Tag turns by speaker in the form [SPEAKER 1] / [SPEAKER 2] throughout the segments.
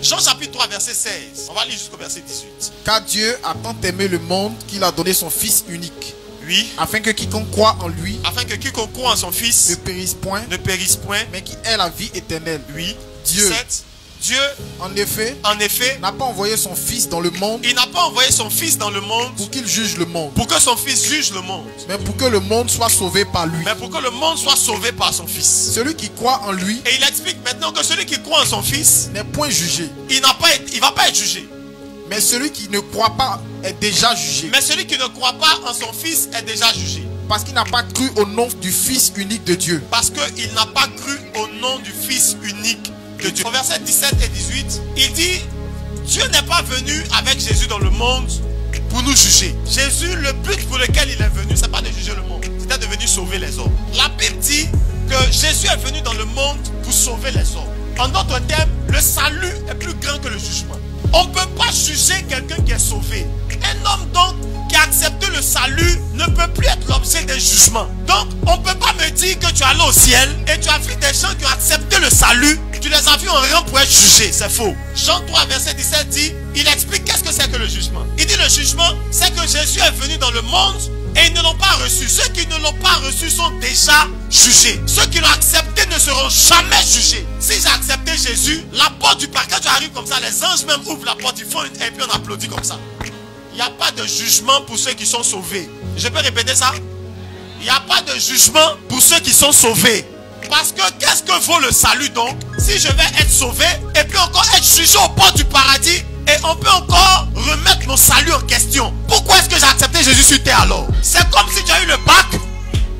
[SPEAKER 1] Jean chapitre 3 verset 16. On va lire jusqu'au verset 18.
[SPEAKER 2] Car Dieu a tant aimé le monde qu'il a donné son Fils unique.
[SPEAKER 1] Oui.
[SPEAKER 2] Afin que quiconque croit en lui
[SPEAKER 1] Afin que quiconque croit en son Fils
[SPEAKER 2] ne périsse point,
[SPEAKER 1] mais
[SPEAKER 2] qui ait la vie éternelle.
[SPEAKER 1] Oui.
[SPEAKER 2] Dieu,
[SPEAKER 1] 17. Dieu,
[SPEAKER 2] en effet,
[SPEAKER 1] n'a
[SPEAKER 2] pas envoyé son Fils dans le monde.
[SPEAKER 1] Il n'a pas envoyé son Fils dans le monde
[SPEAKER 2] pour qu'il juge le monde.
[SPEAKER 1] Pour que son Fils juge le monde.
[SPEAKER 2] Mais pour que le monde soit sauvé par lui.
[SPEAKER 1] Mais pour que le monde soit sauvé par son Fils.
[SPEAKER 2] Celui qui croit en lui.
[SPEAKER 1] Et il explique maintenant que celui qui croit en son Fils
[SPEAKER 2] n'est point jugé.
[SPEAKER 1] Il va pas être jugé.
[SPEAKER 2] Mais celui qui ne croit pas est déjà jugé.
[SPEAKER 1] Mais celui qui ne croit pas en son Fils est déjà jugé.
[SPEAKER 2] Parce qu'il n'a pas cru au nom du Fils unique de Dieu.
[SPEAKER 1] Parce qu'il n'a pas cru au nom du Fils unique de Dieu. Au verset 17 et 18, il dit, Dieu n'est pas venu avec Jésus dans le monde pour nous juger. Jésus, le but pour lequel il est venu, c'est pas de juger le monde, c'était de venir sauver les hommes. La Bible dit que Jésus est venu dans le monde pour sauver les hommes. En d'autres termes, le salut est plus grand que le jugement. On ne peut pas juger quelqu'un qui est sauvé. Un homme donc qui a accepté le salut ne peut plus être l'objet d'un jugement. Donc on ne peut pas me dire que tu es allé au ciel et tu as vu des gens qui ont accepté le salut, tu les as vus en rang pour être jugés. C'est faux. Jean 3 verset 17 dit, il explique qu'est-ce que c'est que le jugement. Il dit le jugement, c'est que Jésus est venu dans le monde et ils ne l'ont pas reçu. Ceux qui ne l'ont pas reçu sont déjà jugés. Ceux qui l'ont accepté ne seront jamais jugés. Si j'ai accepté Jésus, la porte du parc, quand tu arrives comme ça, les anges même ouvrent la porte, ils font une et puis on applaudit comme ça. Il n'y a pas de jugement pour ceux qui sont sauvés. Je peux répéter ça? Il n'y a pas de jugement pour ceux qui sont sauvés. Parce que qu'est-ce que vaut le salut donc? Si je vais être sauvé et puis encore être jugé au port du paradis et on peut encore remettre mon salut en question. Pourquoi est-ce que j'ai accepté Jésus sur terre alors? C'est comme si tu as eu le bac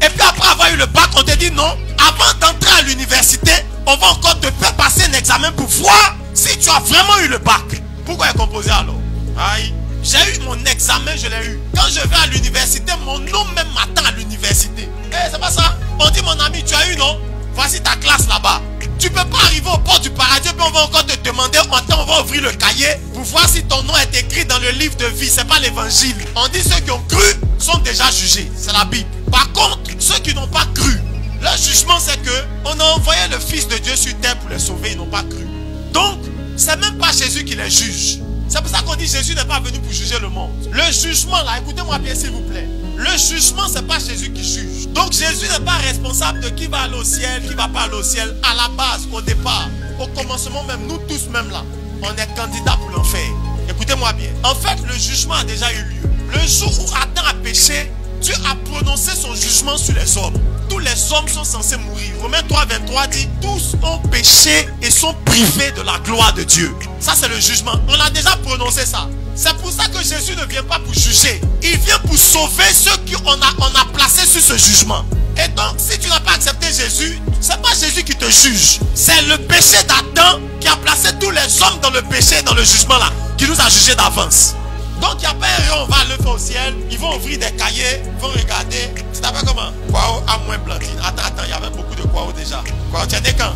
[SPEAKER 1] et puis après avoir eu le bac, on te dit non. Avant d'entrer à l'université, on va encore te faire passer un examen pour voir si tu as vraiment eu le bac. Pourquoi est composé alors? Aïe. J'ai eu mon examen, je l'ai eu. Quand je vais à l'université, mon nom même m'attend à l'université. C'est pas ça. On dit mon ami, tu as eu non? Voici ta classe là-bas. Tu peux pas arriver au port du paradis, puis on va encore te demander, on va ouvrir le cahier pour voir si ton nom est écrit dans le livre de vie. C'est pas l'évangile. On dit ceux qui ont cru sont déjà jugés. C'est la Bible. Par contre, ceux qui n'ont pas cru, le jugement c'est que on a envoyé le Fils de Dieu sur terre pour les sauver, ils n'ont pas cru. Donc, c'est même pas Jésus qui les juge. C'est pour ça qu'on dit Jésus n'est pas venu pour juger le monde. Le jugement là, écoutez-moi bien s'il vous plaît. Le jugement, c'est pas Jésus qui juge. Donc Jésus n'est pas responsable de qui va aller au ciel, qui va pas aller au ciel. À la base, au départ, au commencement même, nous tous même là, on est candidats pour l'enfer. Écoutez-moi bien. En fait, le jugement a déjà eu lieu. Le jour où Adam a péché, Dieu a prononcé son jugement sur les hommes. Tous les hommes sont censés mourir. Romains 3, 23 dit, tous ont péché et sont privés de la gloire de Dieu. Ça c'est le jugement. On a déjà prononcé ça. C'est pour ça que Jésus ne vient pas pour juger. Il vient pour sauver ceux qu'on a placés sur ce jugement. Et donc, si tu n'as pas accepté Jésus, c'est pas Jésus qui te juge. C'est le péché d'Adam qui a placé tous les hommes dans le péché, dans le jugement là, qui nous a jugés d'avance. Donc il n'y a pas un on va le faire au ciel, ils vont ouvrir des cahiers, ils vont regarder. Tu t'appelles comment? Kwao à moins Blandine. Attends, il y avait beaucoup de Kwao déjà. Kwao, tu es né quand?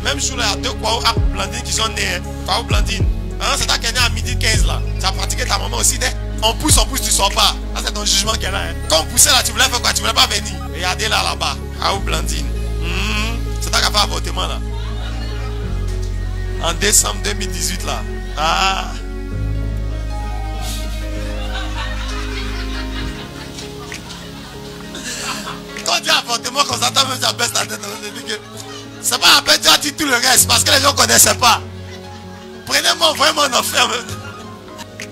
[SPEAKER 1] Même jour là, il y a 2 Kwao à Blandine qui sont nés. Kwao Blandine. Hein, c'est toi qui es né à midi 15 là. Tu as pratiqué ta maman aussi. On pousse, tu ne sors pas. Ça c'est ton jugement qu'elle a. Hein. Quand on poussait là, tu voulais faire quoi? Tu voulais pas venir. Regardez là-bas. Kwao Blandine. C'est toi qui as fait avortement là. En décembre 2018 là. Ah. Quand tu as avortement, qu'on s'entend même, ça baisse ta tête. C'est pas la peine, tu as dit tout le reste parce que les gens ne connaissaient pas. Prenez-moi vraiment en enfer.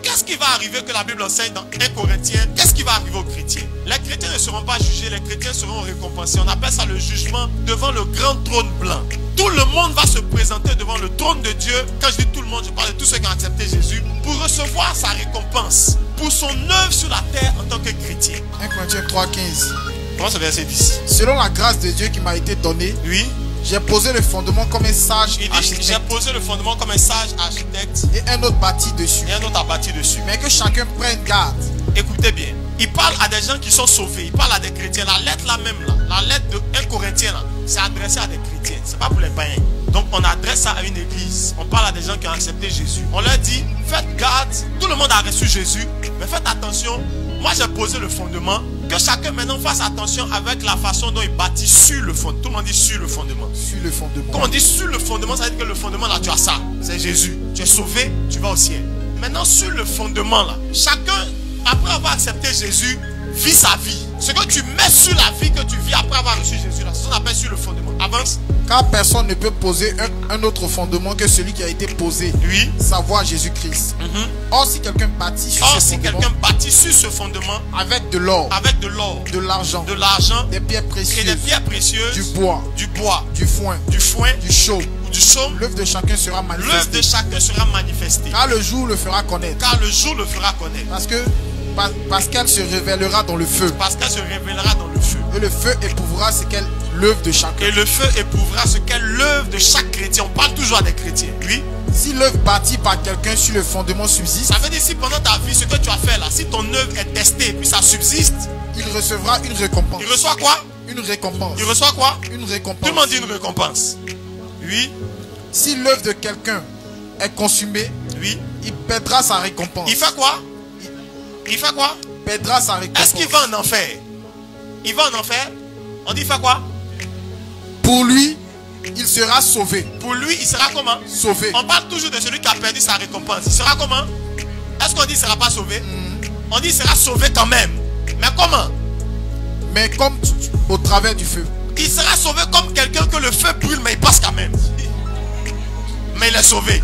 [SPEAKER 1] Qu'est-ce qui va arriver que la Bible enseigne dans 1 Corinthiens? Qu'est-ce qui va arriver aux chrétiens? Les chrétiens ne seront pas jugés, les chrétiens seront récompensés. On appelle ça le jugement devant le grand trône blanc. Tout le monde va se présenter devant le trône de Dieu. Quand je dis tout le monde, je parle de tous ceux qui ont accepté Jésus pour recevoir sa récompense pour son œuvre sur la terre en tant que chrétien.
[SPEAKER 2] 1 Corinthiens 3, 15.
[SPEAKER 1] Comment ça verset 10?
[SPEAKER 2] Selon la grâce de Dieu qui m'a été donnée,
[SPEAKER 1] oui,
[SPEAKER 2] j'ai posé le fondement comme un sage architecte.
[SPEAKER 1] J'ai posé le fondement comme un sage architecte.
[SPEAKER 2] Et un autre bâti dessus.
[SPEAKER 1] Et un autre a bâti dessus.
[SPEAKER 2] Mais que chacun prenne garde.
[SPEAKER 1] Écoutez bien. Il parle à des gens qui sont sauvés. Il parle à des chrétiens. La lettre là même là, la lettre de 1 Corinthiens là, c'est adressé à des chrétiens. C'est pas pour les païens. Donc on adresse ça à une église. On parle à des gens qui ont accepté Jésus. On leur dit, faites garde. Tout le monde a reçu Jésus. Mais faites attention. Moi j'ai posé le fondement. Que chacun maintenant fasse attention avec la façon dont il bâtit sur le fondement. Tout le monde dit sur le fondement.
[SPEAKER 2] Sur le fondement.
[SPEAKER 1] Quand on dit sur le fondement, ça veut dire que le fondement là, tu as ça. C'est Jésus. Tu es sauvé, tu vas au ciel. Maintenant, sur le fondement là, chacun, après avoir accepté Jésus, vit sa vie. Ce que tu mets sur la vie que tu vis après avoir reçu Jésus là, c'est ce qu'on appelle sur le fondement. Avance.
[SPEAKER 2] Car personne ne peut poser un autre fondement que celui qui a été posé.
[SPEAKER 1] Oui.
[SPEAKER 2] Savoir Jésus-Christ. Or, si quelqu'un bâtit sur
[SPEAKER 1] ce fondement,
[SPEAKER 2] avec de l'or,
[SPEAKER 1] de
[SPEAKER 2] l'argent, des pierres précieuses, du bois, du foin, du chaume, l'œuvre de chacun sera manifestée. Car le jour le fera connaître. Parce qu'elle se révélera dans le feu. Et le feu éprouvera ce qu'est l'œuvre de chacun.
[SPEAKER 1] chrétien. On parle toujours à des chrétiens. Oui.
[SPEAKER 2] Si l'œuvre bâtie par quelqu'un sur le fondement subsiste,
[SPEAKER 1] ça veut dire si pendant ta vie, ce que tu as fait là, si ton œuvre est testée puis ça subsiste,
[SPEAKER 2] il recevra une récompense.
[SPEAKER 1] Il reçoit quoi?
[SPEAKER 2] Une récompense.
[SPEAKER 1] Il reçoit quoi?
[SPEAKER 2] Une récompense.
[SPEAKER 1] Tout le monde dit une récompense. Oui.
[SPEAKER 2] Si l'œuvre de quelqu'un est consumée,
[SPEAKER 1] oui,
[SPEAKER 2] il perdra sa récompense.
[SPEAKER 1] Il fait quoi? Il fait quoi?
[SPEAKER 2] Perdra sa récompense.
[SPEAKER 1] Est-ce qu'il va en enfer? Il va en enfer? On dit il fait quoi?
[SPEAKER 2] Pour lui, il sera sauvé.
[SPEAKER 1] Pour lui, il sera comment?
[SPEAKER 2] Sauvé.
[SPEAKER 1] On parle toujours de celui qui a perdu sa récompense. Il sera comment? Est-ce qu'on dit il ne sera pas sauvé? On dit il sera sauvé quand même. Mais comment?
[SPEAKER 2] Mais comme au travers du feu.
[SPEAKER 1] Il sera sauvé comme quelqu'un que le feu brûle, mais il passe quand même. Mais il est sauvé.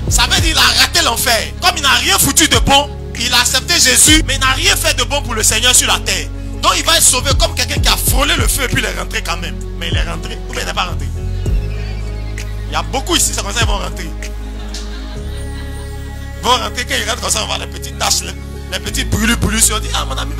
[SPEAKER 1] Ça veut dire qu'il a raté l'enfer. Comme il n'a rien foutu de bon, il a accepté Jésus, mais il n'a rien fait de bon pour le Seigneur sur la terre. Donc il va être sauvé comme quelqu'un qui a frôlé le feu et puis il est rentré quand même. Mais il est rentré ou bien il n'est pas rentré. Il y a beaucoup ici, c'est comme ça ils vont rentrer. Ils vont rentrer, quand ils rentrent comme ça, on voit les petites taches, les petites brûlures. On dit, ah mon ami,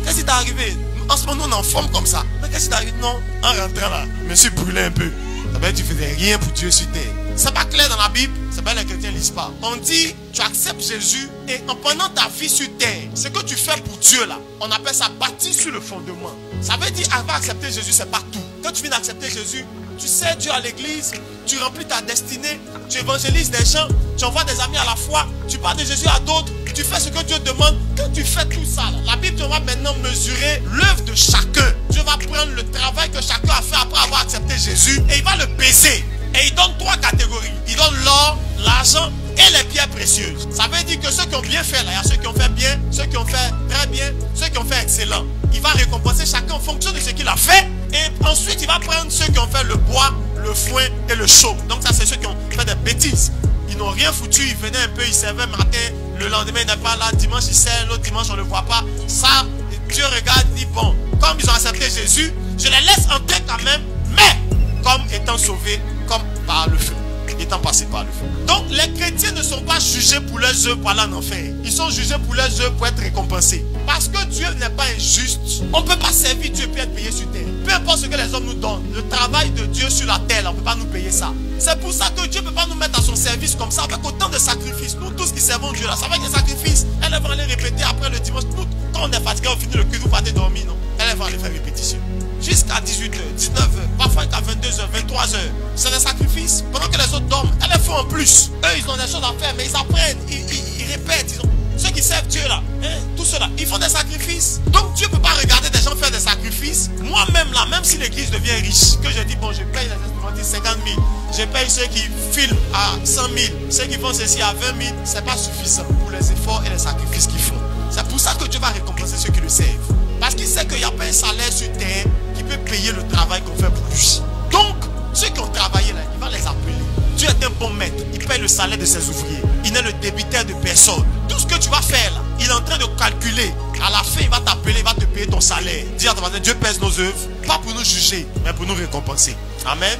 [SPEAKER 1] qu'est-ce qui t'est arrivé? En ce moment, nous on est en forme comme ça. Mais qu'est-ce qui t'est arrivé? Non, en rentrant là, je me suis brûlé un peu. Ça veut dire que tu faisais rien pour Dieu sur terre. C'est pas clair dans la Bible, c'est pas les chrétiens ne lisent pas. On dit, tu acceptes Jésus et en prenant ta vie sur terre, ce que tu fais pour Dieu là, on appelle ça bâti sur le fondement. Ça veut dire, avant d'accepter Jésus, c'est partout. Quand tu viens d'accepter Jésus, tu sais Dieu à l'église, tu remplis ta destinée, tu évangélises des gens, tu envoies des amis à la foi, tu parles de Jésus à d'autres, tu fais ce que Dieu demande. Quand tu fais tout ça, là, la Bible va maintenant mesurer l'œuvre de chacun. Dieu va prendre le travail que chacun a fait après avoir accepté Jésus et il va le peser. Et il donne 3 catégories. Il donne l'or, l'argent et les pierres précieuses. Ça veut dire que ceux qui ont bien fait, là, il y a ceux qui ont fait bien, ceux qui ont fait très bien, ceux qui ont fait excellent. Il va récompenser chacun en fonction de ce qu'il a fait. Et ensuite, il va prendre ceux qui ont fait le bois, le foin et le chaume. Donc ça, c'est ceux qui ont fait des bêtises. Ils n'ont rien foutu, ils venaient un peu, ils servaient matin, le lendemain, il n'est pas là, dimanche, il sert, l'autre dimanche, on ne le voit pas. Ça, Dieu regarde, dit, bon, comme ils ont accepté Jésus, je les laisse entrer quand même, mais comme étant sauvés, comme par le feu, étant passés par le feu. Donc les chrétiens ne sont pas jugés pour leurs œuvres pour aller en enfer. Ils sont jugés pour leurs œuvres pour être récompensés. Parce que Dieu n'est pas injuste. On ne peut pas servir Dieu et être payé sur terre. Peu importe ce que les hommes nous donnent, le travail de Dieu sur la terre, on ne peut pas nous payer ça. C'est pour ça que Dieu ne peut pas nous mettre à son service comme ça avec autant de sacrifices. Nous tous qui servons Dieu là, ça va être des sacrifices. Elle va aller répéter après le dimanche. Nous, quand on est fatigué, on finit le culte, vous partez dormir, non? Elle va aller faire répétition. Jusqu'à 18h, 19h, parfois jusqu'à 22h, 23h. C'est des sacrifices. Pendant que les autres dorment, elles les font en plus. Eux, ils ont des choses à faire, mais ils apprennent, ils répètent. Ceux qui servent Dieu là, tout cela, ils font des sacrifices. Donc Dieu ne peut pas regarder des gens faire des sacrifices. Moi-même là, même si l'église devient riche, que je dis, bon, je paye les instrumentistes 50 000, je paye ceux qui filment à 100 000, ceux qui font ceci à 20 000, c'est pas suffisant pour les efforts et les sacrifices qu'ils font. C'est pour ça que Dieu va récompenser ceux qui le servent. Parce qu'il sait qu'il n'y a pas un salaire sur terre qui peut payer le travail qu'on fait pour lui. Donc, ceux qui ont travaillé là, il va les appeler. Dieu est un bon maître. Il paye le salaire de ses ouvriers. Il n'est le débiteur de personne. Tout ce que tu vas faire là, il est en train de calculer. À la fin, il va t'appeler, il va te payer ton salaire. Dis à ton voisin, Dieu pèse nos œuvres, pas pour nous juger, mais pour nous récompenser. Amen.